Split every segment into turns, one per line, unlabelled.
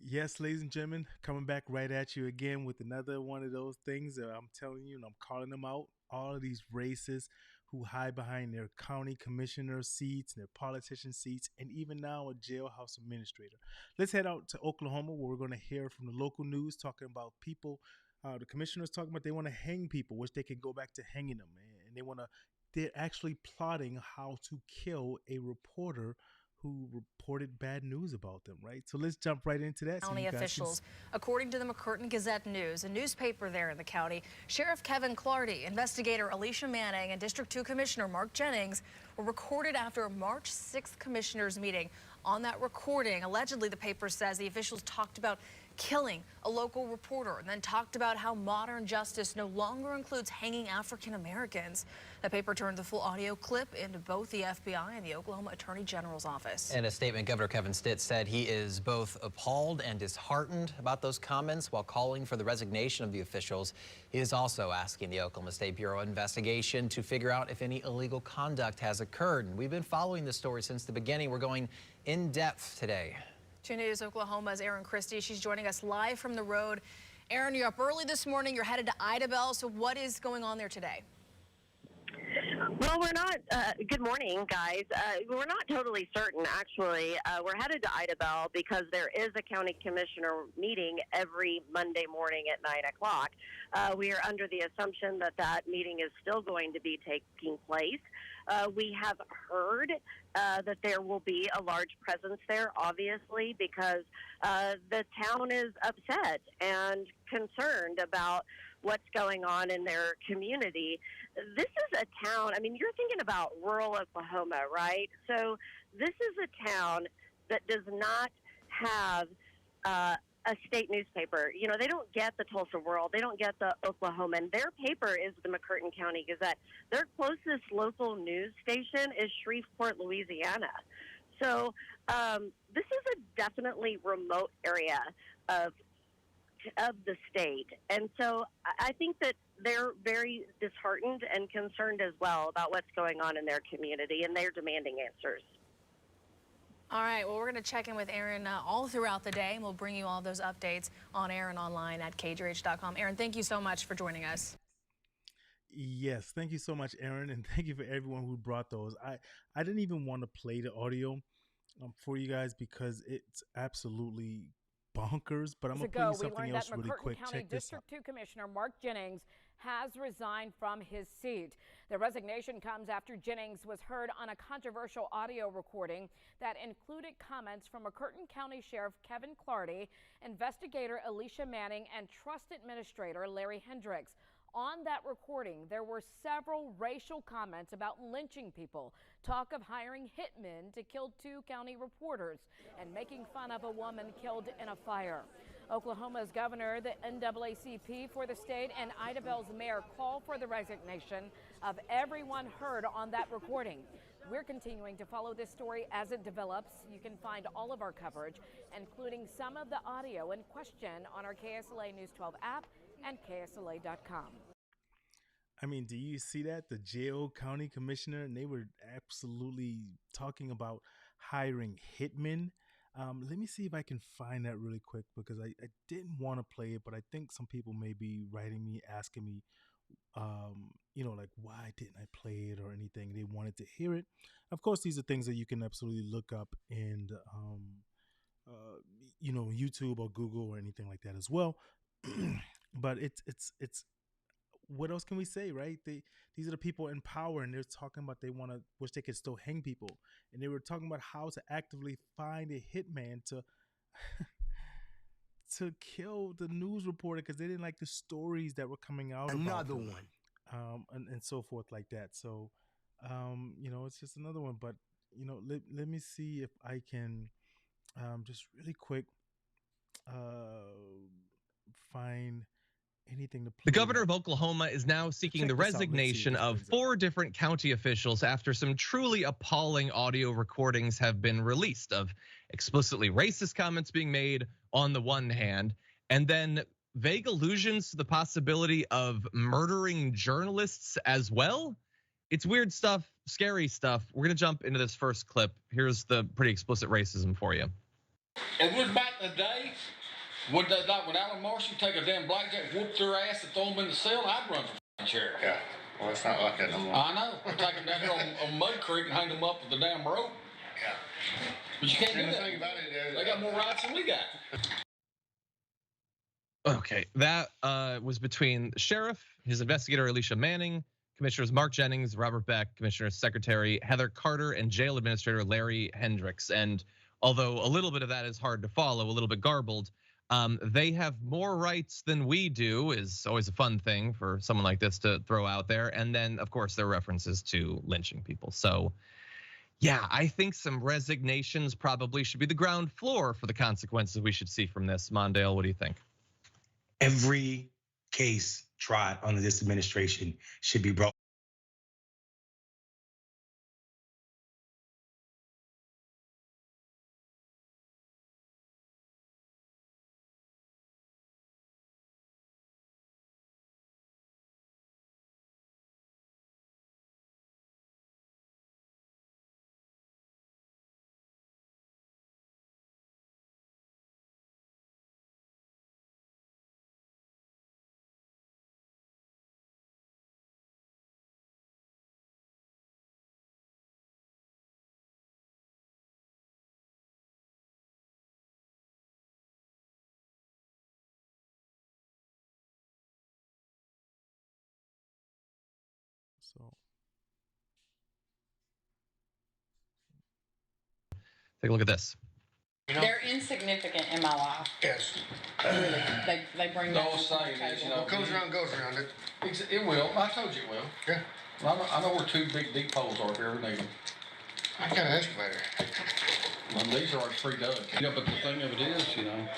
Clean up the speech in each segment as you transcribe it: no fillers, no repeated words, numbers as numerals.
Yes, ladies and gentlemen, coming back right at you again with another one of those things that I'm telling you, and I'm calling them out. All of these racists who hide behind their county commissioner seats and their politician seats, and even now a jailhouse administrator. Let's head out to Oklahoma, where we're going to hear from the local news talking about people. The commissioners talking about they want to hang people, which they can go back to hanging them, and they're actually plotting how to kill a reporter who reported bad news about them, right? So let's jump right into that.
County officials, according to the McCurtain Gazette News, a newspaper there in the county, Sheriff Kevin Clardy, investigator Alicia Manning, and District 2 Commissioner Mark Jennings were recorded after a March 6th commissioners meeting. On that recording, allegedly, the paper says the officials talked about killing a local reporter and then talked about how modern justice no longer includes hanging African Americans. The paper turned the full audio clip into both the FBI and the Oklahoma Attorney General's office.
In a statement, Governor Kevin Stitt said he is both appalled and disheartened about those comments while calling for the resignation of the officials. He is also asking the Oklahoma State Bureau of Investigation to figure out if any illegal conduct has occurred. And we've been following this story since the beginning. We're going in depth today.
2 News Oklahoma's Erin Christie. She's joining us live from the road. Erin, you're up early this morning. You're headed to Idabel. So what is going on there today?
Well, we're not, good morning, guys. We're not totally certain, actually. We're headed to Idabel because there is a county commissioner meeting every Monday morning at 9 o'clock. We are under the assumption that that meeting is still going to be taking place. We have heard that there will be a large presence there, obviously, because the town is upset and concerned about what's going on in their community. This is a town, I mean, you're thinking about rural Oklahoma, right? So this is a town that does not have a state newspaper. You know, they don't get the Tulsa World. They don't get the Oklahoman. Their paper is the McCurtain County Gazette. Their closest local news station is Shreveport, Louisiana. So this is a definitely remote area of the state. And so I think that they're very disheartened and concerned as well about what's going on in their community, and they're demanding answers.
All right, well, we're going to check in with Erin all throughout the day, and we'll bring you all those updates on air and online at kjrh.com. Erin, thank you so much for joining us.
Yes, thank you so much, Erin, and thank you for everyone who brought those. I didn't even want to play the audio for you guys because it's absolutely bonkers, but I'm going to play you something else really quick. Check this out.
District 2 Commissioner Mark Jennings has resigned from his seat. The resignation comes after Jennings was heard on a controversial audio recording that included comments from McCurtain County Sheriff Kevin Clardy, investigator Alicia Manning, and trust administrator Larry Hendricks. On that recording, there were several racial comments about lynching people, talk of hiring hitmen to kill 2 county reporters, and making fun of a woman killed in a fire. Oklahoma's governor, the NAACP for the state, and Idabel's mayor call for the resignation of everyone heard on that recording. We're continuing to follow this story as it develops. You can find all of our coverage, including some of the audio in question, on our KSLA News 12 app and KSLA.com.
I mean, do you see that? The jail county commissioner, and they were absolutely talking about hiring hitmen. Let me see if I can find that really quick because I didn't want to play it, but I think some people may be writing me, asking me, like, why didn't I play it or anything? They wanted to hear it. Of course, these are things that you can absolutely look up in, YouTube or Google or anything like that as well. But it's what else can we say, right? These are the people in power, and they're talking about they wish they could still hang people, and they were talking about how to actively find a hitman to to kill the news reporter because they didn't like the stories that were coming out.
Another
about them,
one,
and so forth like that. So, it's just another one. But let me see if I can just really quick find anything to play.
The governor of Oklahoma is now seeking the resignation of 4 different county officials after some truly appalling audio recordings have been released of explicitly racist comments being made on the one hand, and then vague allusions to the possibility of murdering journalists as well. It's weird stuff, scary stuff. We're going to jump into this first clip. Here's the pretty explicit racism for you.
It was back in the day. Would they, like when Alan Marshall take a damn blackjack, whoop their ass, and throw them in the cell? I'd run for sheriff.
Yeah. Well, it's not like that no more.
I know. We'll take them down here on Mud Creek and hang them up with the damn rope.
Yeah.
But you can't do
And the
that.
thing about it is,
They got more rights than we got.
Okay, that was between the sheriff, his investigator Alicia Manning, Commissioners Mark Jennings, Robert Beck, Commissioner Secretary Heather Carter, and Jail Administrator Larry Hendricks. And although a little bit of that is hard to follow, a little bit garbled, they have more rights than we do, is always a fun thing for someone like this to throw out there. And then, of course, there are references to lynching people. So yeah, I think some resignations probably should be the ground floor for the consequences we should see from this. Mondale, what do you think?
Every case tried under this administration should be brought.
So
Take a look at this.
They're insignificant in my life.
yes.
Really, they bring that
Don't
to
say
the
this, you
table.
know.
What goes around goes around.
It will. I told you it will.
Yeah.
Well, I know where two big deep holes are if you ever need them.
I got an excavator.
Well, these are already pre-dug. Yeah, but the thing of it is, you know,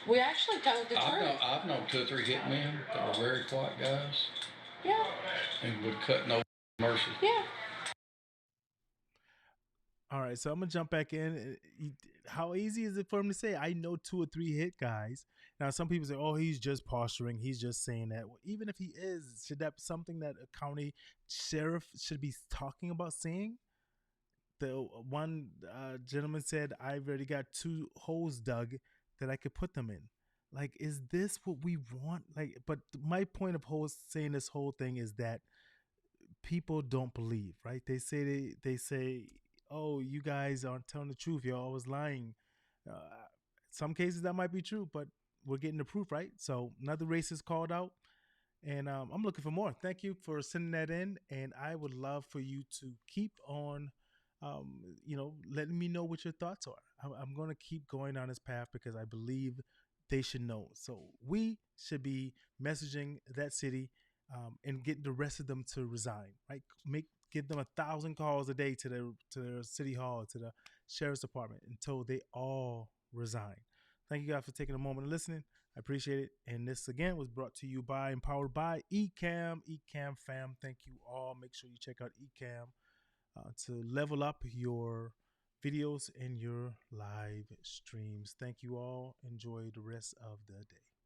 We actually told the truth.
I've known 2 or 3 hitmen that were very quiet guys
Yeah,
and would cut no mercy.
yeah.
all right, so I'm gonna jump back in. How easy is it for him to say, I know 2 or 3 hit guys? Now, some people say, oh, he's just posturing. He's just saying that. Well, even if he is, should that be something that a county sheriff should be talking about saying? The one gentleman said, I've already got 2 holes dug that I could put them in. Like, is this what we want? Like, but my point of saying this whole thing is that people don't believe, right? They say, oh, you guys aren't telling the truth. You're always lying. Some cases that might be true, but we're getting the proof, right? So another racist called out, and I'm looking for more. Thank you for sending that in, and I would love for you to keep on, letting me know what your thoughts are. I'm going to keep going on this path because I believe they should know. So we should be messaging that city and getting the rest of them to resign, right? Give them 1,000 calls a day to their city hall, to the sheriff's department until they all resign. Thank you guys for taking a moment and listening. I appreciate it. And this again was brought to you by and powered by Ecamm fam. Thank you all. Make sure you check out Ecamm to level up your videos and your live streams. Thank you all. Enjoy the rest of the day.